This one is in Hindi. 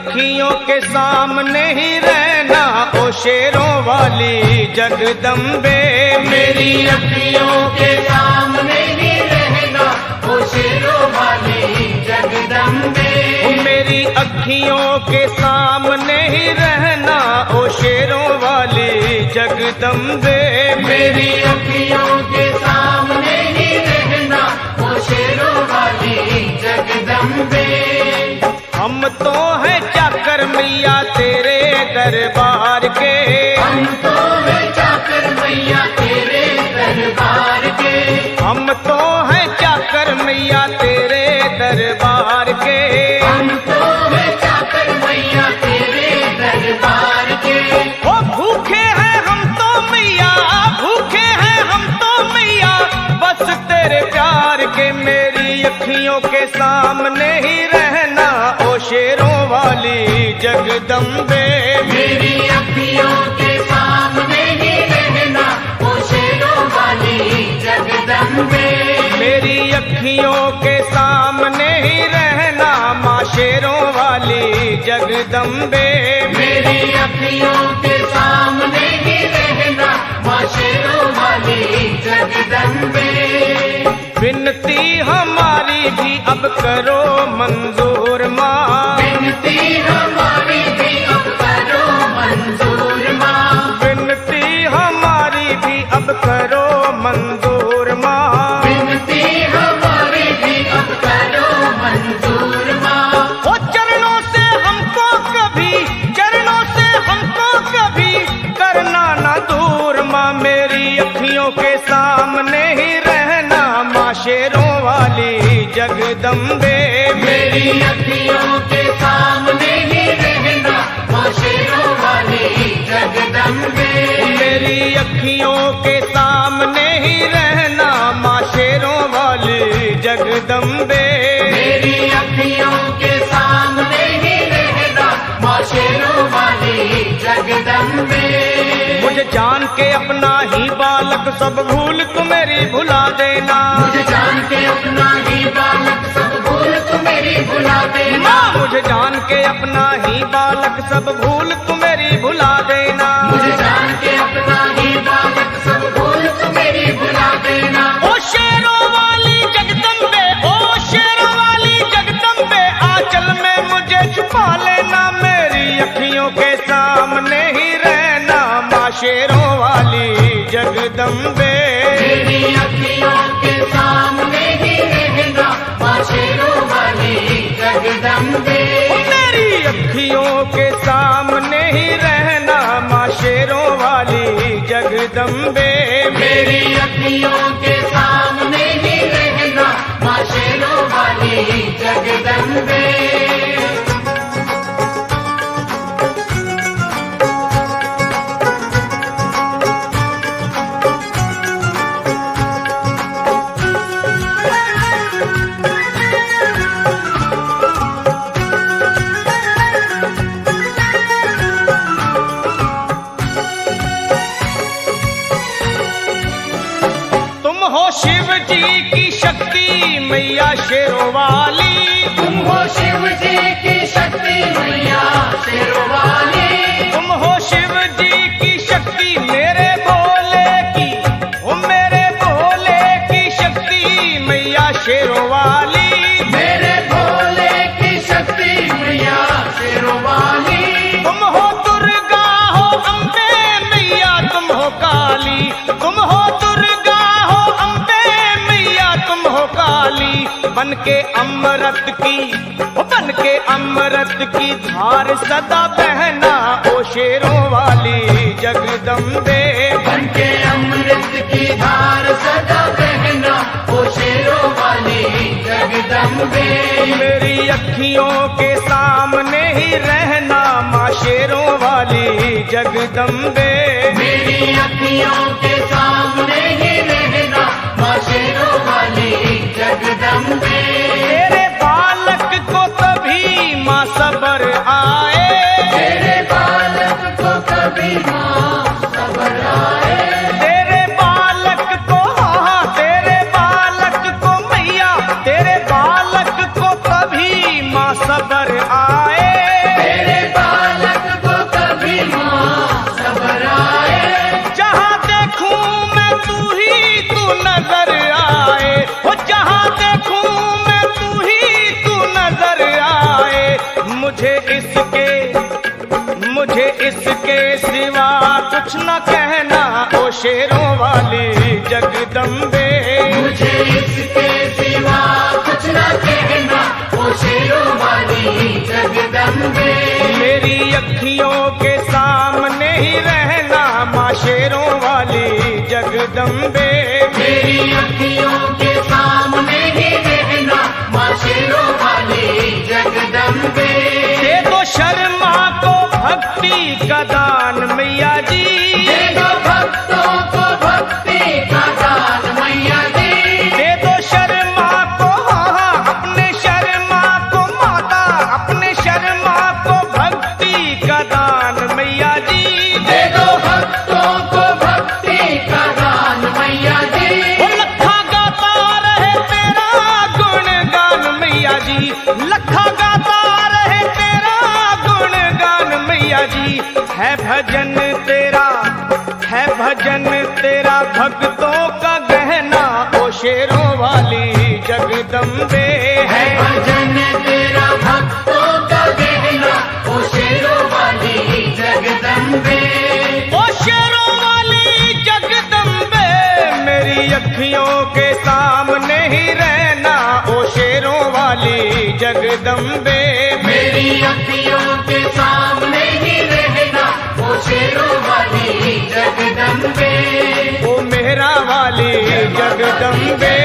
अखियों के सामने ही रहना ओ शेरों वाली जगदम्बे। मेरी अखियों के सामने ही रहना ओ शेरों वाली जगदम्बे। मेरी अखियों के सामने ही रहना ओ शेरों वाली जगदम्बे। मेरी अखियों के सामने ही रहना ओ शेरों वाली जगदम्बे। हम तो हैं चाकर मैया तेरे दरबार के। हम तो हैं चाकर मैया तेरे दरबार के। हम तो हैं चाकर मैया तेरे दरबार के। हम तो हैं चाकर मैया तेरे दरबार के। ओ भूखे हैं हम तो मैया, भूखे हैं हम तो मैया बस तेरे प्यार के। मेरी अखियों के सामने ही रहना ओ शेरों वाली जगदम्बे। मेरी अखियों के सामने ही रहना ओ शेरों वाली जगदम्बे। मेरी अखियों के सामने ही रहना माँ शेरों वाली जगदम्बे। मेरी अखियों के सामने ही रहना माँ शेरों वाली जगदम्बे। विनती हमारी भी अब करो मंजूर माँ। विनती हमारी भी अब करो मंजूर माँ। विनती हमारी भी अब करो मंजूर माँ। विनती हमारी भी अब करो मंजूर माँ। ओ चरणों से हमको कभी, चरणों से हमको कभी करना ना दूर माँ। मेरी अखियों के सामने ही रहना माँ शेरों वाली जगदम्बे। मेरी अखियों के सामने ही रहना माँ शेरों वाली जगदम्बे। मेरी अखियों के सामने ही रहना माँ शेरों वाली जगदम्बे। मेरी अखियों के सामने ही रहना माँ शेरों वाली जगदम्बे। मुझे जान के अपना ही बालक सब भूल तू मेरी भुला देना। मुझे जान के अपना ही बालक सब भूल तू मेरी भुला देना। माँ मुझे जान के अपना ही बालक सब भूल तू मेरी भुला देना। मुझे जान के अपना ही बालक सब भूल तू मेरी भुला देना। ओ शेरों वाली जगदम्बे, ओ शेरों वाली जगदम्बे आंचल में मुझे छुपा लेना। मेरी अखियों के सामने ही रहना माँ शेरों वाली जगदम्बे। मेरी अखियों के सामने ही रहना माँ शेरों वाली जगदम्बे। मेरी अखियों के सामने ही रहना माँ शेरों वाली जगदम्बे। मेरी अखियों के सामने ही रहना माँ शेरों वाली जगदम्बे। शिव जी की शक्ति मैया शेरों वाली। तुम हो शिव जी की शक्ति मैया शेरों वाली। तुम हो शिव जी की शक्ति मेरे भोले की, ओ मेरे भोले की शक्ति मैया शेरों वाली। मेरे भोले की शक्ति मैया शेरों वाली। तुम हो दुर्गा हो अम्बे मैया तुम हो काली। तुम हो दुर्गा हो अम्बे मैया तुम हो काली। बन के अमृत की, बन के अमृत की धार सदा बहना ओ शेरों वाली जगदम्बे। बन के अमृत की धार सदा बहना ओ शेरों वाली जगदम्बे। मेरी अखियों के सामने ही रहना माँ शेरों वाली जगदम्बे। मेरी अखियों के सामने ही रहना माँ शेरों वाली जगदम्बे। तेरे बालक को कभी माँ सबर आए। तेरे बालक को कभी माँ सबर आए। तेरे बालक को, हाँ तेरे बालक को मैया, तेरे बालक को कभी माँ सबर आए। शेरों वाली जगदम्बे। मुझे इसके सिवा कुछ न कहना, ओ शेरों वाली जगदम्बे। मेरी अखियों के सामने ही रहना माँ शेरों वाली जगदम्बे। मेरी अखियों के सामने ही रहना, माँ शेरों वाली जगदम्बे। दे दो शर्मा को भक्ति का दान मैया जी, दे दो भक्तों को भक्ति का दान मैया जी। दे दो शर्मा को अपने शर्मा को माता, अपने शर्मा को भक्ति का दान मैया जी। दे दो भक्तों को भक्ति का दान मैया जी। वो लखा गाता रहे तेरा गुणगान मैया जी, लखा गाता रहे तेरा गुणगान मैया जी। है भजन तेरा, है भजन तेरा भक्तों का गहना ओ शेरों वाली जगदम्बे। है भजन तेरा भक्तों का गहना, ओ शेरों वाली जगदम्बे। ओ शेरों वाली जगदम्बे, मेरी अखियों के सामने ही रहना ओ शेरों वाली जगदम्बे। मेरी अखियों के सामने ही रहना, ओ शेरों वाली जगदम्बे। ओ मेहरा वाली जगदम्बे।